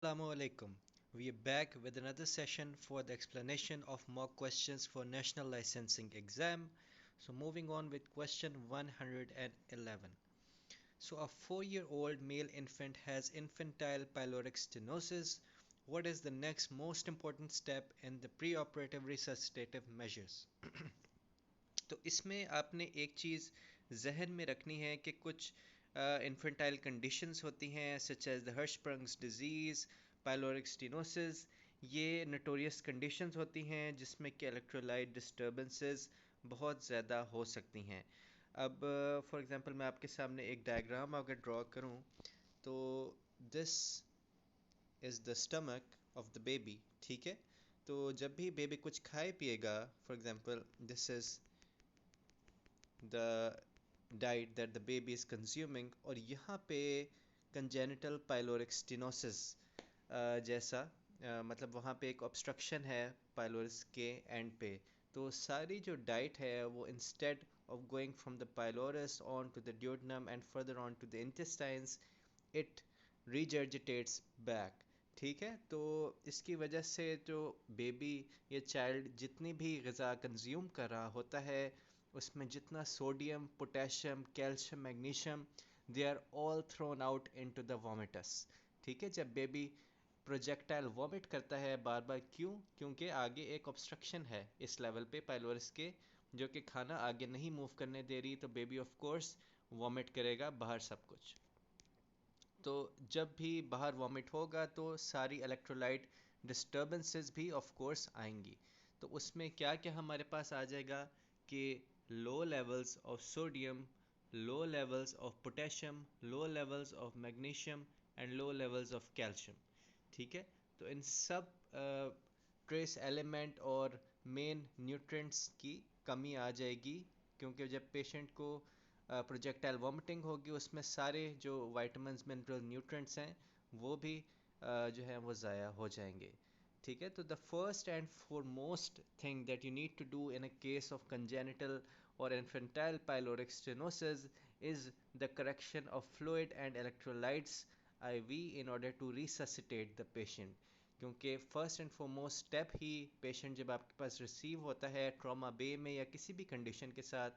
Assalamu alaikum. We are back with another session for the explanation of mock questions for National Licensing Exam. So, moving on with question 111. So, a 4-year-old male infant has infantile pyloric stenosis. What is the next most important step in the preoperative resuscitative measures? तो इसमें आपने एक चीज़ जहन में रखनी है कि कुछ इन्फेंटाइल कंडीशंस होती हैं such as the Hirschsprung's disease pyloric stenosis. ये नटोरियस कंडीशंस होती हैं जिसमें कि इलेक्ट्रोलाइट डिस्टर्बेंसेस बहुत ज़्यादा हो सकती हैं। अब फॉर एग्जांपल मैं आपके सामने एक डायग्राम अगर ड्रॉ करूं तो this is the stomach of the baby. ठीक है, तो जब भी बेबी कुछ खाए पिएगा, for example this is the diet that the baby is consuming, और यहाँ पे congenital pyloric stenosis जैसा मतलब वहाँ पे एक obstruction है पाइलोरिस के एंड पे। तो सारी जो डाइट है वो instead of going from the pylorus on to the duodenum and further on to the intestines, it regurgitates back। ठीक है, तो इसकी वजह से जो बेबी या चाइल्ड जितनी भी ग़िज़ा कंज्यूम कर रहा होता है उसमें जितना sodium potassium calcium magnesium, they are all thrown out into the vomitus. ठीक है, जब बेबी प्रोजेक्टाइल वॉमिट करता है बार बार, क्यों? क्योंकि आगे एक ऑब्स्ट्रक्शन है इस लेवल पे पाइलोरिस के, जो कि खाना आगे नहीं मूव करने दे रही, तो बेबी ऑफ कोर्स वॉमिट करेगा बाहर सब कुछ। तो जब भी बाहर वॉमिट होगा तो सारी इलेक्ट्रोलाइट डिस्टर्बेंसेस भी ऑफ कोर्स आएंगी। तो उसमें क्या क्या हमारे पास आ जाएगा कि low levels of sodium, low levels of potassium, low levels of magnesium and low levels of calcium. ठीक है, तो इन सब ट्रेस एलिमेंट और मेन न्यूट्रिएंट्स की कमी आ जाएगी, क्योंकि जब पेशेंट को प्रोजेक्टाइल वॉमिटिंग होगी उसमें सारे जो वाइटामिन्स मिनरल न्यूट्रिएंट्स हैं वो भी जो है वो ज़ाया हो जाएंगे। ठीक है, तो the first and foremost thing that you need to do in a case of congenital or infantile pyloric stenosis is the correction of fluid and electrolytes IV in order to resuscitate the patient। क्योंकि first and foremost step he patient जब आपके पास receive होता है trauma बे में या किसी भी condition के साथ,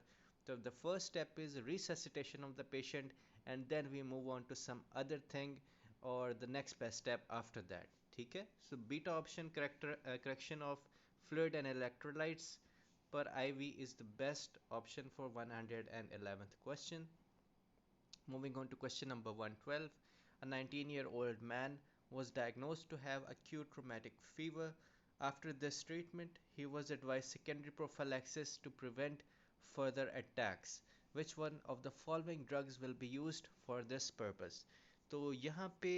so the first step is resuscitation of the patient, and then we move on to some other thing or the next best step after that। ठीक है, so beta option correction of fluid and electrolytes per IV is the best option for 111th question। Moving on to question number 112. A 19-year-old man was diagnosed to have acute rheumatic fever. After this treatment, he was advised secondary prophylaxis to prevent further attacks. Which one of the following drugs will be used for this purpose? तो यहाँ पे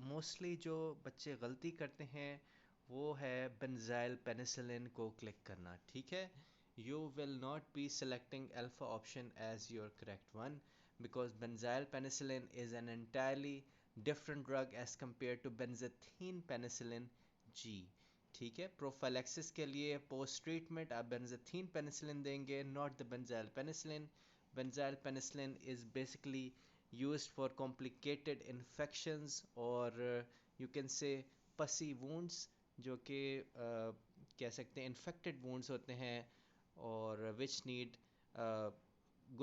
mostly जो बच्चे गलती करते हैं वो है बेंजाइल पेनिसिलिन को क्लिक करना। ठीक है, you will not be selecting alpha option as your correct one, because benzyl penicillin is an entirely different drug as compared to benzathine penicillin G। ठीक है, प्रोफाइलैक्सिस के लिए पोस्ट ट्रीटमेंट आप बेंजाथीन penicillin देंगे, not the benzyl penicillin. Benzyl penicillin is basically used for complicated infections और you can say pussy wounds, जो कि कह सकते हैं infected wounds होते हैं और which need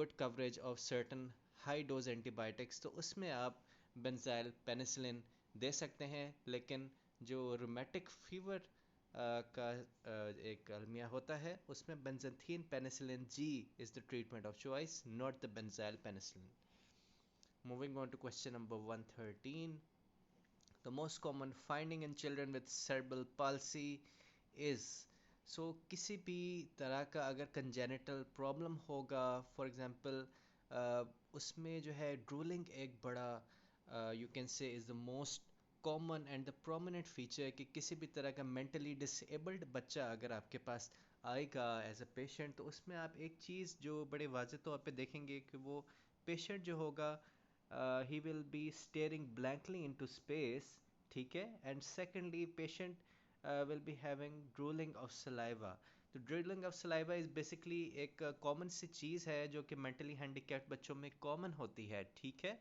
good coverage of certain high dose antibiotics। तो उसमें आप बेंजाइल पेनिसिलिन दे सकते हैं, लेकिन जो रूमेटिक फीवर का एक अलमिया होता है उसमें benzathine penicillin G is the treatment of choice, not the benzyl penicillin. Moving on to question number 113. The most common finding in children with cerebral palsy is, so किसी भी तरह का अगर congenital problem होगा, for example उसमें जो है drooling एक बड़ा you can say is the most common and the prominent feature, कि किसी भी तरह का mentally disabled बच्चा अगर आपके पास आएगा एज अ पेशेंट, तो उसमें आप एक चीज़ जो बड़े वाज़ेह तौर पे देखेंगे कि वो पेशेंट जो होगा he will be staring blankly into space। ठीक है, and secondly patient will be having drooling of saliva। तो drooling of saliva is basically एक कॉमन सी चीज़ है जो कि mentally handicapped बच्चों में कॉमन होती है। ठीक है,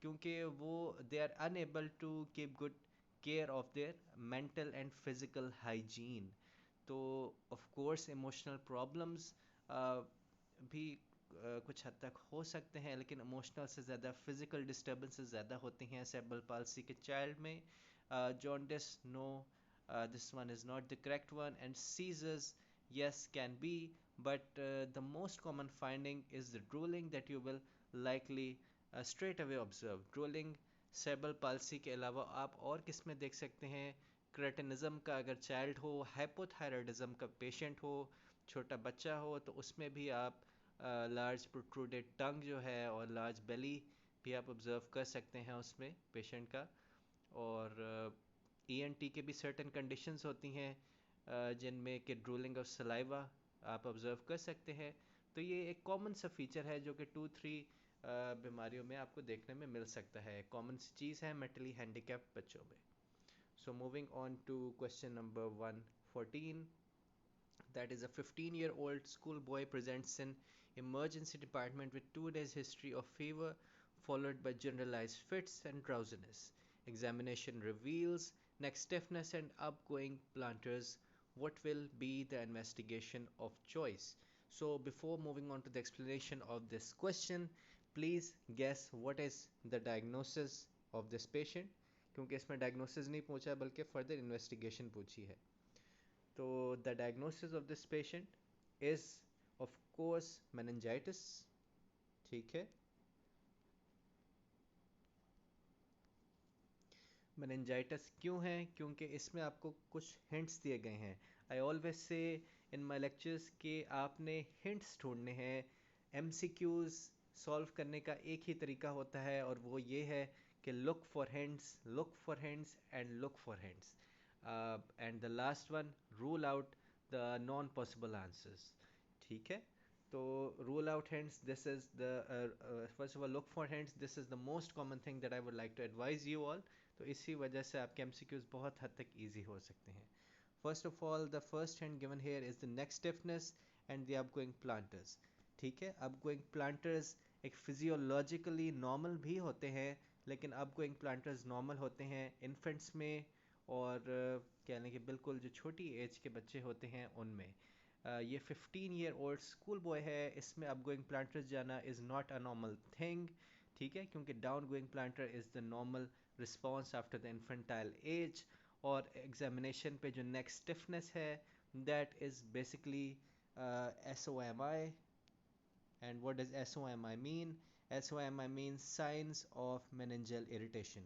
क्योंकि वो they are unable to keep good care of their mental and physical hygiene. तो of course emotional problems भी कुछ हद तक हो सकते हैं, लेकिन इमोशनल से ज़्यादा फिजिकल डिस्टर्बेंसेस ज़्यादा होती हैं सेरेब्रल पाल्सी के चाइल्ड में. Jaundice no, this one is not the correct one. And seizures, yes, can be, but the most common finding is the drooling that you will likely straight away observe. Drooling cerebral palsy के अलावा आप और किस में देख सकते हैं? Cretinism का अगर चाइल्ड हो, हाइपोथायराइडिज्म का पेशेंट हो, छोटा बच्चा हो, तो उसमें भी आप लार्ज प्रोट्रूडेड टंग जो है और लार्ज बेली भी आप ऑब्जर्व कर सकते हैं उसमें पेशेंट का. और ईएनटी के भी सर्टेन कंडीशंस होती हैं जिनमें कि ड्रूलिंग ऑफ सलाइवा आप ऑब्जर्व कर सकते हैं. तो ये एक कॉमन सा फीचर है जो कि 2-3 बीमारियों में आपको देखने में मिल सकता है. कॉमन सी चीज़ है मेंटली हैंडीकैप्ड बच्चों में. So moving on to question number 114. That is, a 15-year-old schoolboy presents in emergency department with 2 days history of fever followed by generalized fits and drowsiness. Examination reveals neck stiffness and upgoing planters. What will be the investigation of choice? So before moving on to the explanation of this question, please guess what is the diagnosis of this patient. क्योंकि इसमें diagnosis नहीं पूछा बल्कि further investigation पूछी है. So the diagnosis of this patient is of course meningitis. ठीक है, meningitis क्यों है? क्योंकि इसमें आपको कुछ hints दिए गए हैं. I always say in my lectures कि आपने hints ढूंढने हैं. MCQs सॉल्व करने का एक ही तरीका होता है और वो ये है कि look for hints, look for hints and look for hints. And the last one, rule out the non possible answers. ठीक है, तो rule out hints, this is the first of all look for hints, this is the most common thing that I would like to advise you all. तो इसी वजह से आपके MCQs बहुत हद तक easy हो सकते हैं. First of all, the first hint given here is the neck stiffness and the upgoing planters. ठीक है, upgoing planters एक physiologically normal भी होते हैं, लेकिन upgoing planters normal होते हैं infants में और कहने कि बिल्कुल जो छोटी एज के बच्चे होते हैं उनमें. ये 15-year-old स्कूल बॉय है, इसमें अपगोइंग प्लांटर्स जाना is not a normal thing. ठीक है, क्योंकि down going plantar is the normal response after the infantile age. और एग्जामिनेशन पे जो नेक स्टिफनेस है that is basically SOMI. And what does SOMI mean? SOMI means signs of meningeal irritation.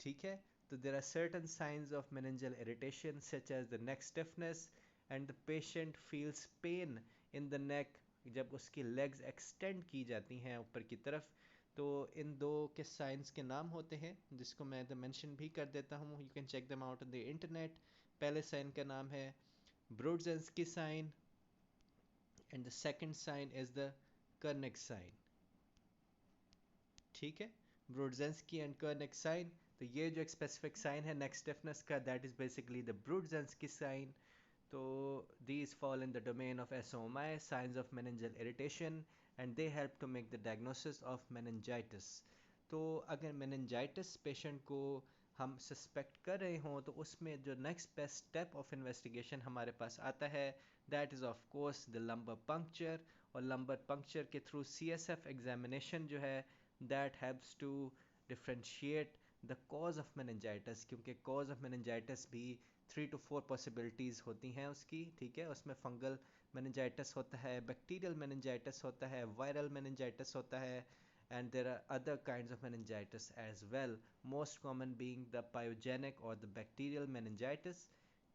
ठीक है, तो there are certain signs of meningeal irritation such as the neck stiffness and the patient feels pain in the neck जब उसकी legs extend की जाती हैं ऊपर की तरफ. तो इन दो के साइंस के नाम होते हैं जिसको मैं मेंशन भी कर देता हूँ. You can check them out on the internet. पहले साइन का नाम है Brudzinski sign and the second sign is the Kernig sign. ठीक है, ब्रोडजेंस्की एंड कर्निक साइन. तो ये जो एक स्पेसिफिक साइन है नेक स्टिफनेस का that is basically the Brudzinski sign. तो these fall in the domain of SOMI, signs of meningeal irritation, and they help to make the diagnosis of meningitis. तो अगर meningitis patient को हम suspect कर रहे हों तो उसमें जो next best step of investigation हमारे पास आता है that is of course the lumbar puncture. और लंबर पंक्चर के थ्रू CSF एग्जामिनेशन जो है that helps to differentiate the cause of meningitis. क्योंकि कॉज ऑफ meningitis भी 3 to 4 पॉसिबिलिटीज़ होती हैं उसकी. ठीक है, उसमें फंगल meningitis होता है, बैक्टीरियल meningitis होता है, वायरल meningitis होता है, and there are other kinds of meningitis as well, most common being the pyogenic or the bacterial meningitis.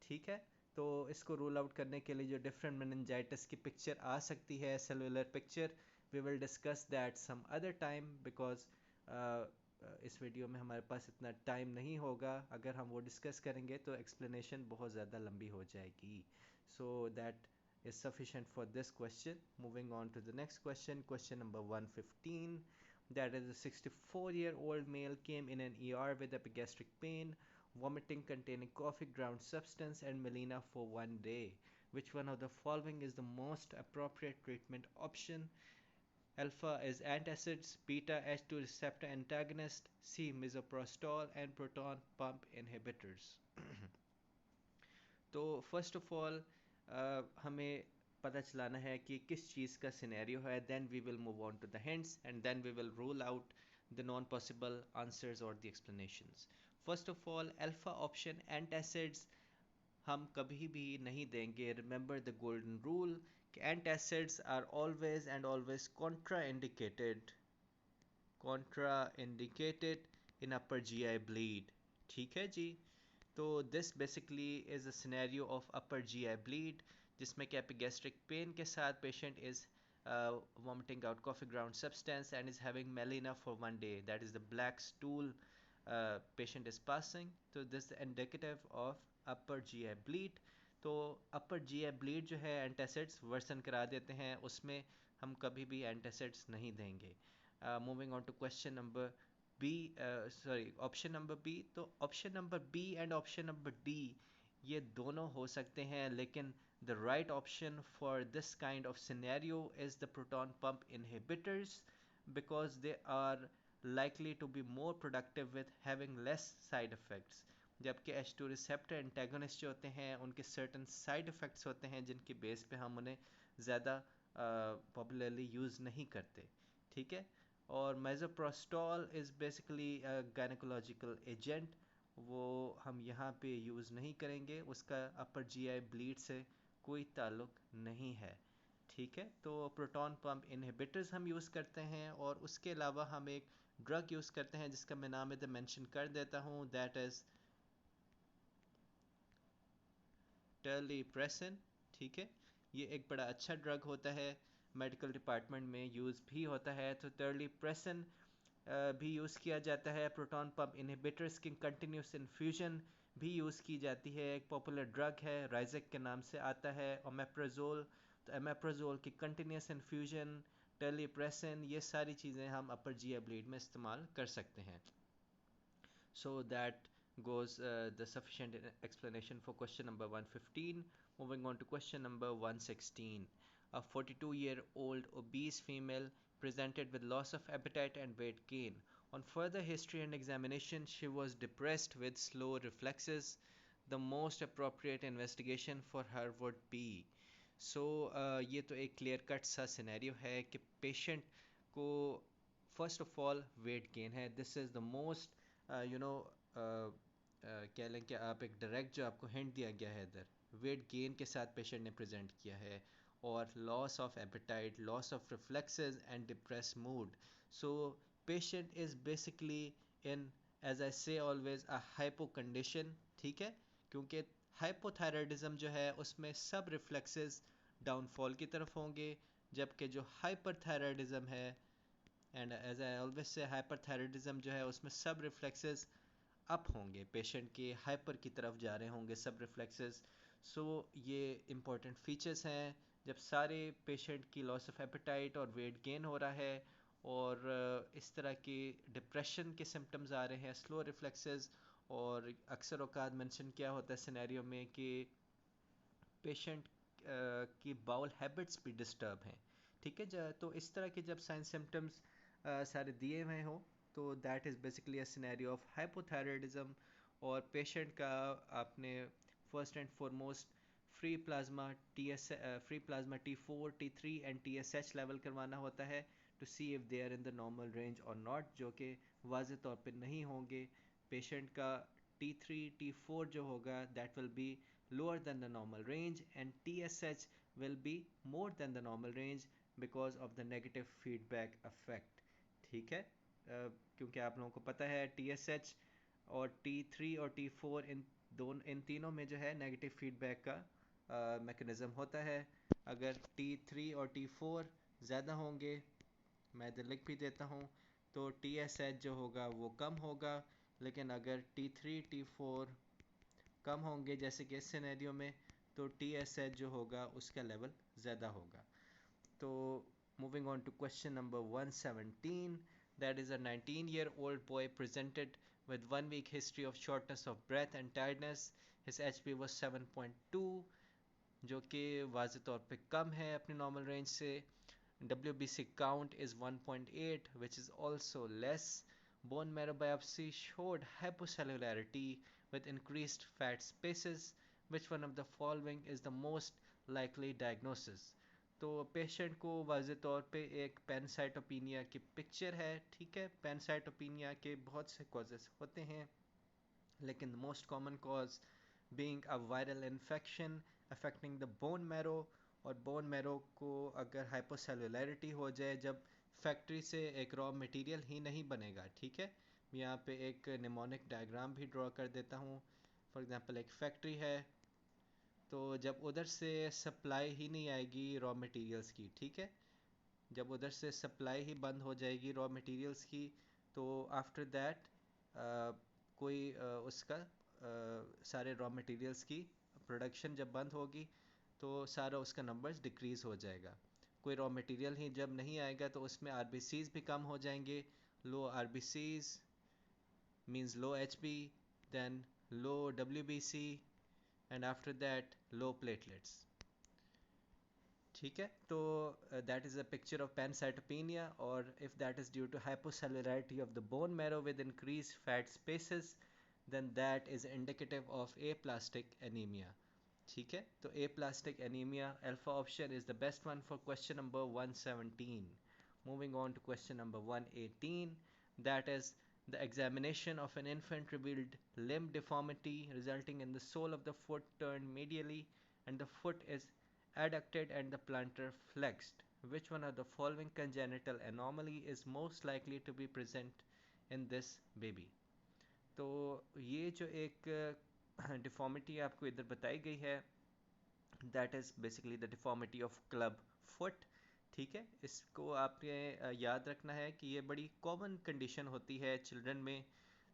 ठीक है, तो इसको रूल आउट करने के लिए जो डिफरेंट meningitis की पिक्चर आ सकती है, cellular picture, we will discuss that some other time because इस वीडियो में हमारे पास इतना टाइम नहीं होगा. अगर हम वो डिस्कस करेंगे तो एक्सप्लेनेशन बहुत ज़्यादा लंबी हो जाएगी. So that is sufficient for this question. Moving on to the next question, question number 115. That is, a 64-year-old male came in an ER with epigastric pain, vomiting containing coffee ground substance, and melena for 1 day. Which one of the following is the most appropriate treatment option? Alpha is antacids, beta H2 receptor antagonist, C misoprostol and proton pump inhibitors. तो first of all हमें पता चलाना है कि किस चीज़ का scenario है, then we will move on to the hints and then we will rule out the non possible answers और the explanations. First of all alpha option antacids हम कभी भी नहीं देंगे. रिमेंबर द गोल्डन रूल कि antacids are always and always contraindicated in upper GI bleed. ठीक है जी. तो this basically is a scenario of upper GI bleed जिसमें कि एपिगैस्ट्रिक पेन के साथ patient is vomiting out coffee ground substance and is having melena for 1 day, that is the black stool patient is passing. So this is indicative of upper GI bleed. तो upper GI bleed जो है antacids version करा देते हैं, उसमें हम कभी भी एंटासिड्स नहीं देंगे. Moving on to question number B, sorry option number B. तो option number B and option number D ये दोनों हो सकते हैं, लेकिन the right option for this kind of scenario is the proton pump inhibitors because they are likely to be more productive with having less side effects. जबकि H2 receptor antagonist जो होते हैं उनके certain side effects होते हैं जिनकी base पे हम उन्हें ज़्यादा पॉपुलरली यूज़ नहीं करते. ठीक है. और मेजोप्रोस्टॉल इज़ बेसिकली गायनकोलॉजिकल एजेंट, वो हम यहाँ पे यूज़ नहीं करेंगे, उसका अपर जीआई ब्लीड से कोई ताल्लुक नहीं है. ठीक है. तो प्रोटॉन पंप इनहिबिटर्स हम यूज़ करते हैं और उसके अलावा हम एक ड्रग यूज़ करते हैं जिसका मैं नाम इधर मेंशन कर देता हूँ, दैट इज़ टर्लीप्रेसन. ठीक है. ये एक बड़ा अच्छा ड्रग होता है, मेडिकल डिपार्टमेंट में यूज़ भी होता है. तो टर्लीप्रेसन भी यूज़ किया जाता है. प्रोटॉन पंप इनहिबिटर्स की कंटिन्यूस इन्फ्यूजन भी यूज़ की जाती है. एक पॉपुलर ड्रग है, राइजेक के नाम से आता है. ओमेप्राजोल, तो एमेप्राजोल की कंटिन्यूस इन्फ्यूजन, टेलीप्रेसन, ये सारी चीज़ें हम अपर जीआई ब्लीड में इस्तेमाल कर सकते हैं. So that goes the sufficient explanation for question number 115. Moving on to question number 116. A 42-year-old obese female presented with loss of appetite and weight gain. On further history and examination, she was depressed with slow reflexes. The most appropriate investigation for her would be. So ये तो एक clear cut सा scenario है कि patient को first of all weight gain है. This is the most you know कह लें कि आप एक डायरेक्ट जो आपको हिंट दिया गया है इधर, वेट गेन के साथ पेशेंट ने प्रेजेंट किया है, और loss of appetite, loss of reflexes and depress mood. So patient is basically in, as I say always, a hypo condition. ठीक है. क्योंकि हाइपोथायराइडिज्म जो है उसमें सब रिफ्लेक्सेस डाउनफॉल की तरफ होंगे, जबकि जो हाइपरथायराइडिज्म है, and as I always say hyperthyroidism जो है उसमें सब रिफ्लेक्सेस अप होंगे, पेशेंट के हाइपर की तरफ जा रहे होंगे सब रिफ्लेक्सेस. सो ये इंपॉर्टेंट फीचर्स हैं जब सारे पेशेंट की लॉस ऑफ एपेटाइट और वेट गेन हो रहा है, और इस तरह की डिप्रेशन के सिम्टम्स आ रहे हैं, स्लो रिफ्लेक्सेस. और अक्सर औकात मेंशन किया होता है सिनेरियो में कि पेशेंट की बाउल हैबिट्स भी डिस्टर्ब हैं. ठीक है. तो इस तरह के जब साइन सिम्टम्स सारे दिए हुए हों, तो that is basically a scenario of hypothyroidism. और पेशेंट का आपने first and foremost free plasma T4 T3 and TSH level करवाना होता है to see if they are in the normal range और नॉट, जो कि वाज़े तौर पे नहीं होंगे. पेशेंट का T3 T4 जो होगा that will B lower than the normal range, and TSH will be more than the normal range because of the negative feedback effect. ठीक है. क्योंकि आप लोगों को पता है TSH और T3 और T4 इन तीनों में जो है नेगेटिव फीडबैक का मैकेनिज़्म होता है. अगर T3 और T4 ज़्यादा होंगे, मैं इधर लिख भी देता हूँ, तो TSH जो होगा वो कम होगा. लेकिन अगर T3 T4 कम होंगे जैसे कि इस सिनेरियो में, तो TSH जो होगा उसका लेवल ज़्यादा होगा. तो moving on to question number 117, that is a 19-year-old boy presented with 1 week history of shortness of breath and tiredness. His HP was 7.2, जो कि वाज़े तौर पे कम है अपने नॉर्मल रेंज से. WBC count is 1.8, which is also less. Bone marrow biopsy showed hypocellularity with increased fat spaces. Which one of the following is the most likely diagnosis? तो patient को वाज़े तौर पे एक पैनसाइटोपिनिया की पिक्चर है, ठीक है। पैनसाइटोपिनिया के बहुत से कॉजेस होते हैं, लेकिन the most common cause being a viral infection affecting the bone marrow। और बोन मैरो को अगर हाइपोसेलुलरिटी हो जाए, जब फैक्ट्री से एक रॉ मटेरियल ही नहीं बनेगा, ठीक है। यहाँ पे एक निमोनिक डायग्राम भी ड्रॉ कर देता हूँ। फॉर एग्जांपल एक फैक्ट्री है, तो जब उधर से सप्लाई ही नहीं आएगी रॉ मटेरियल्स की, ठीक है, जब उधर से सप्लाई ही बंद हो जाएगी रॉ मटेरियल्स की, तो आफ्टर दैट कोई उसका सारे रॉ मटेरियल्स की प्रोडक्शन जब बंद होगी, तो सारा उसका नंबर्स डिक्रीज़ हो जाएगा। कोई रॉ मटेरियल ही जब नहीं आएगा तो उसमें आरबीसीज भी कम हो जाएंगे। Low RBCs means low Hb, then low WBC, and after that low platelets, ठीक है। तो that is a picture of pancytopenia, और if that is due to hypocellularity of the bone marrow with increase fat spaces, then that is indicative of aplastic anaemia, ठीक है। तो aplastic anaemia, alpha option is the best one for question number 117। Moving on to question number 118, that is the examination of an infant revealed limb deformity resulting in the sole of the foot turned medially and the foot is adducted and the plantar flexed. Which one of the following congenital anomaly is most likely to be present in this baby? तो ये जो एक deformity आपको इधर बताई गई है, that is basically the deformity of club foot, ठीक है। इसको आपने याद रखना है कि ये बड़ी कॉमन कंडीशन होती है चिल्ड्रन में।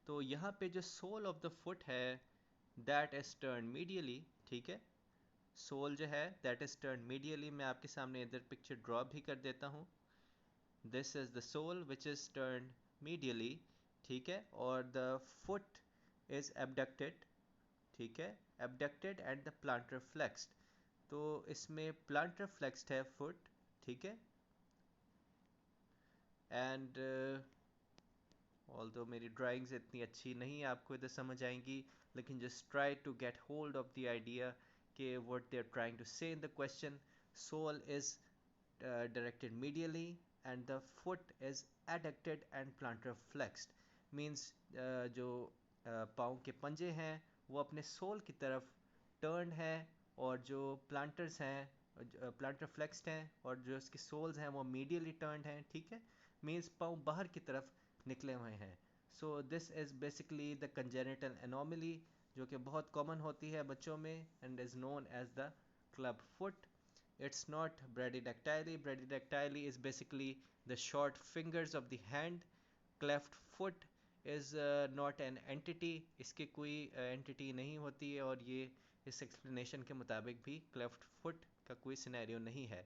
तो यहाँ पे जो सोल ऑफ द फुट है दैट इज टर्न मीडियली, ठीक है। सोल जो है दैट इज टर्न मीडियली, मैं आपके सामने इधर पिक्चर ड्रॉ भी कर देता हूँ। This is the sole which is turn medially, ठीक है, और द फुट इज एबडक्टेड, ठीक है, abducted and the plantar flexed. तो इसमें प्लांटर फ्लेक्स्ड है फुट, ठीक है। एंड ऑल्दो मेरी ड्राइंग्स इतनी अच्छी नहीं आपको इधर समझ आएंगी, लेकिन just try to get hold of the idea कि what they are trying to say in the question. Sole is directed medially and the foot is adducted and plantar flexed, means जो पाँव के पंजे हैं वो अपने सोल की तरफ टर्न है, और जो प्लांटर्स हैं प्लांटर फ्लेक्स्ड हैं, और जो इसकी सोल्स हैं वो मीडियली टर्न्ड हैं, ठीक है। मीन्स पाँव बाहर की तरफ निकले हुए हैं। So this is basically the congenital anomaly, जो कि बहुत कॉमन होती है बच्चों में, and is known as the club foot. It's not brachydactyly. Brachydactyly is basically the short fingers of the hand. Cleft foot is not an entity. इसकी कोई entity नहीं होती है, और ये इस explanation के मुताबिक भी cleft foot का कोई scenario नहीं है।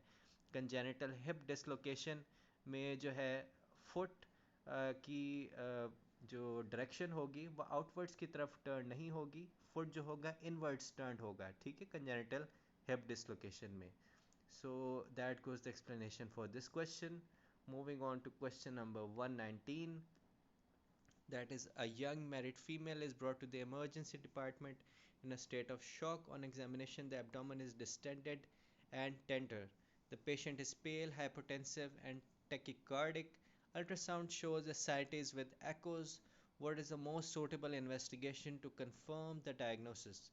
Congenital hip dislocation में जो है foot की जो डायरेक्शन होगी वो आउटवर्ड्स की तरफ टर्न नहीं होगी, फुट जो होगा इनवर्ड्स टर्न होगा, ठीक है, कंजेनिटल हिप डिसलोकेशन में। So that goes the explanation for this question. Moving on to question number 119. That is, a young married female is brought to the emergency department in a state of shock. On examination, the abdomen is distended and tender. The patient is pale, hypotensive, and tachycardic. Ultrasound shows ascites with echoes. What is the most suitable investigation to confirm the diagnosis?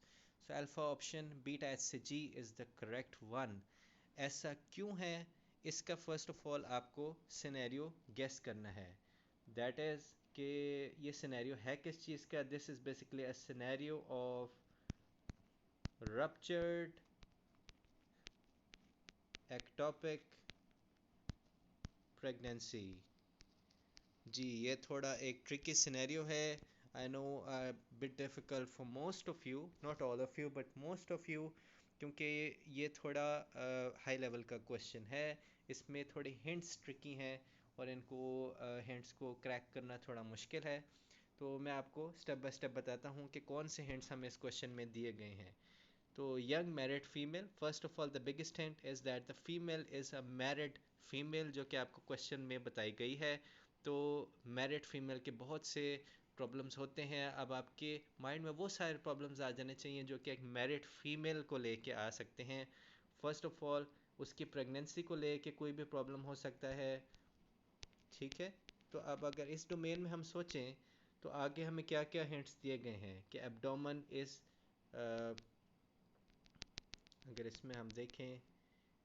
So, alpha option beta HCG is the correct one. ऐसा क्यों है, इसका first of all आपको scenario guess करना है। That is कि ये scenario है किस चीज़ का। This is basically a scenario of ruptured ectopic pregnancy. जी, ये थोड़ा एक ट्रिकी सिनेरियो है। I know bit difficult for most of you, not all of you but most of you, क्योंकि ये थोड़ा हाई लेवल का क्वेश्चन है। इसमें थोड़े हिंट्स ट्रिकी हैं, और इनको हिंट्स को क्रैक करना थोड़ा मुश्किल है। तो मैं आपको स्टेप बाय स्टेप बताता हूँ कि कौन से हिंट्स हमें इस क्वेश्चन में दिए गए हैं। तो young married female, first of all the biggest hint is that the female is a married female, जो कि आपको क्वेश्चन में बताई गई है। तो मैरिड फीमेल के बहुत से प्रॉब्लम्स होते हैं। अब आपके माइंड में वो सारे प्रॉब्लम्स आ जाने चाहिए जो कि एक मैरिड फीमेल को लेके आ सकते हैं। फर्स्ट ऑफ ऑल उसकी प्रेगनेंसी को लेके कोई भी प्रॉब्लम हो सकता है, ठीक है। तो अब अगर इस डोमेन में हम सोचें तो आगे हमें क्या क्या हिंट्स दिए गए हैं कि एब्डोमेन इज़, अगर इसमें हम देखें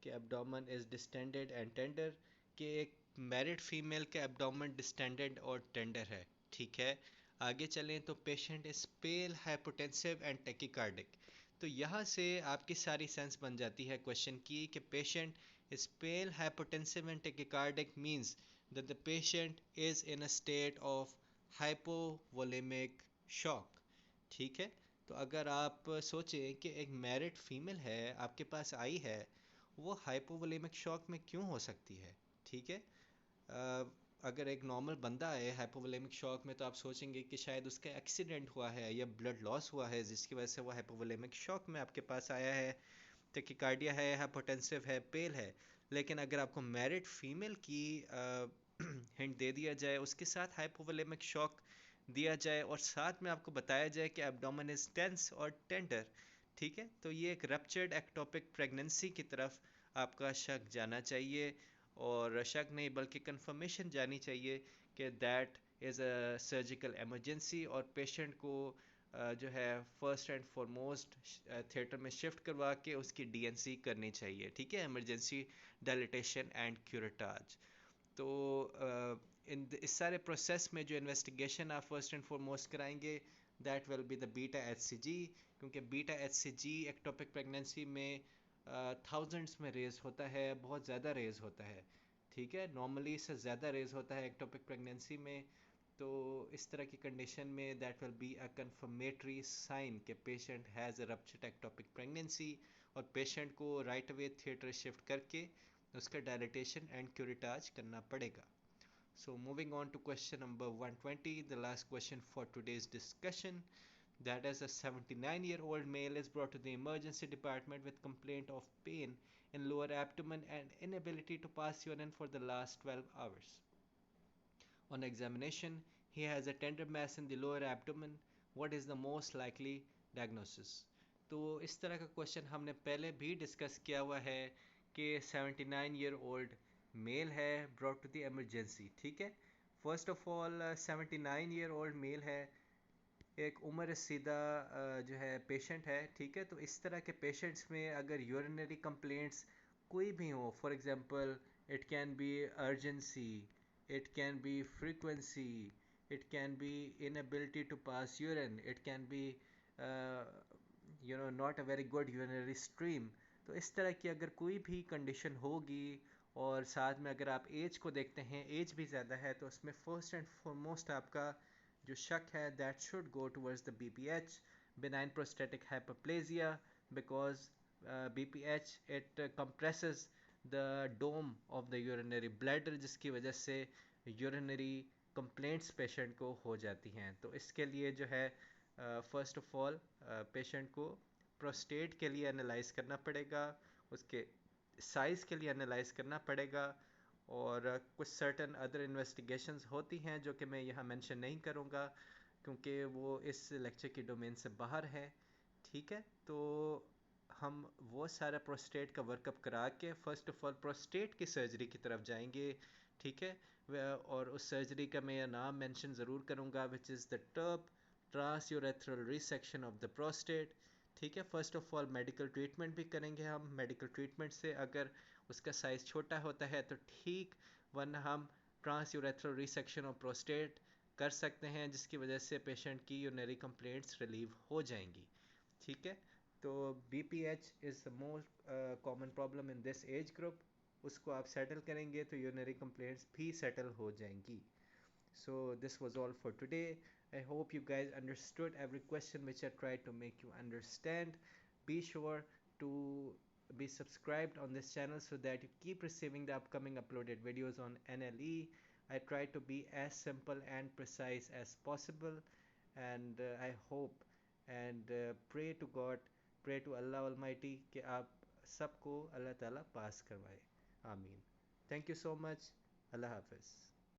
कि abdomen is distended and tender, कि एक मैरिड फीमेल का एब्डोमेन डिस्टेंडेड और टेंडर है, ठीक है। आगे चलें तो patient is pale, hypotensive and tachycardic. तो यहाँ से आपकी सारी सेंस बन जाती है क्वेश्चन की कि patient is pale, hypotensive and tachycardic means that the patient is in a state of hypovolemic shock, ठीक है। तो अगर आप सोचें कि एक मैरिड फीमेल है आपके पास आई है, वो हाइपोवोलेमिक शॉक में क्यों हो सकती है, ठीक है। अगर एक नॉर्मल बंदा है हाइपोवोलेमिक शॉक में तो आप सोचेंगे कि शायद उसका एक्सीडेंट हुआ है या ब्लड लॉस हुआ है जिसकी वजह से वो हाइपोवोलेमिक शॉक में आपके पास आया है, टेकिकार्डिया है, हाइपोटेंसिव है, पेल है। लेकिन अगर आपको मैरिड फीमेल की हिंट दे दिया जाए, उसके साथ हाइपोवोलेमिक शॉक दिया जाए और साथ में आपको बताया जाए कि एब्डोमेन इज टेंस और टेंडर, ठीक है, तो ये एक रप्चर्ड एक्टोपिक प्रेगनेंसी की तरफ आपका शक जाना चाहिए। और शक नहीं बल्कि कंफर्मेशन जानी चाहिए कि that is a surgical emergency, और पेशेंट को जो है फर्स्ट एंड फॉरमोस्ट थिएटर में शिफ्ट करवा के उसकी डीएनसी करनी चाहिए, ठीक है, इमरजेंसी डायलिटेशन एंड क्यूरेटाज। तो इस सारे प्रोसेस में जो इन्वेस्टिगेशन आप फर्स्ट एंड फॉरमोस्ट कराएंगे that will be the beta H C G, क्योंकि beta H C G ectopic pregnancy में थाउजेंड्स में रेज होता है, बहुत ज़्यादा रेज होता है, ठीक है, नॉर्मली इससे ज़्यादा रेज होता है एक्टोपिक प्रेगनेंसी में। तो इस तरह की कंडीशन में that will be a confirmatory sign कि patient has a ruptured ectopic pregnancy, और पेशेंट को राइट अवे थिएटर शिफ्ट करके उसका डायलिटेशन एंड क्यूरिटाज करना पड़ेगा। So moving on to question number 120, the last question for today's discussion, that is a 79-year-old male is brought to the emergency department with complaint of pain in lower abdomen and inability to pass urine for the last 12 hours. On examination, he has a tender mass in the lower abdomen. What is the most likely diagnosis? तो इस तरह का question हमने पहले भी discuss किया हुआ है कि 79 ईयर ओल्ड मेल है ब्रॉट टू द इमरजेंसी, ठीक है। First of all 79 year old mail है, एक उम्र रसीदा जो है पेशेंट है, ठीक है। तो इस तरह के पेशेंट्स में अगर यूरिनरी कंप्लेंट्स कोई भी हो, for example it can be urgency, it can be frequency, it can be inability to pass urine, it can be uh, not a very good urinary stream। तो इस तरह की अगर कोई भी कंडीशन होगी, और साथ में अगर आप एज को देखते हैं, एज भी ज़्यादा है, तो उसमें फर्स्ट एंड फॉरमोस्ट आपका जो शक है that should go towards the BPH, benign prostatic hyperplasia, because BPH it compresses the dome of the urinary bladder, जिसकी वजह से यूरिनरी कंप्लेंट्स पेशेंट को हो जाती हैं। तो इसके लिए जो है फर्स्ट ऑफ ऑल पेशेंट को प्रोस्टेट के लिए एनालाइज करना पड़ेगा, उसके साइज़ के लिए एनालाइज करना पड़ेगा, और कुछ सर्टन अदर इन्वेस्टिगेशंस होती हैं जो कि मैं यहाँ मेंशन नहीं करूँगा क्योंकि वो इस लेक्चर की डोमेन से बाहर है, ठीक है। तो हम वो सारा प्रोस्टेट का वर्कअप करा के फर्स्ट ऑफ ऑल प्रोस्टेट की सर्जरी की तरफ जाएंगे, ठीक है। और उस सर्जरी का मैं नाम मेंशन ज़रूर करूँगा, which is the TURP transurethral resection of the prostate, ठीक है। First of all medical treatment भी करेंगे हम, मेडिकल ट्रीटमेंट से अगर उसका साइज़ छोटा होता है तो ठीक, वरना हम ट्रांसयूरेथ्रल रिसेक्शन ऑफ प्रोस्टेट कर सकते हैं जिसकी वजह से पेशेंट की यूरिनरी कंप्लेंट्स रिलीव हो जाएंगी, ठीक है। तो BPH is the most common problem in this age group, उसको आप सेटल करेंगे तो यूरिनरी कंप्लेंट्स भी सेटल हो जाएंगी। So this was all for today. I hope you guys understood every question which I tried to make you understand. Be sure to be subscribed on this channel so that you keep receiving the upcoming uploaded videos on NLE. I try to be as simple and precise as possible, and I hope and pray to God pray to Allah almighty कि आप सबको अल्लाह ताला पास करवाए। आमीन। Thank you so much. Allah हाफिज़।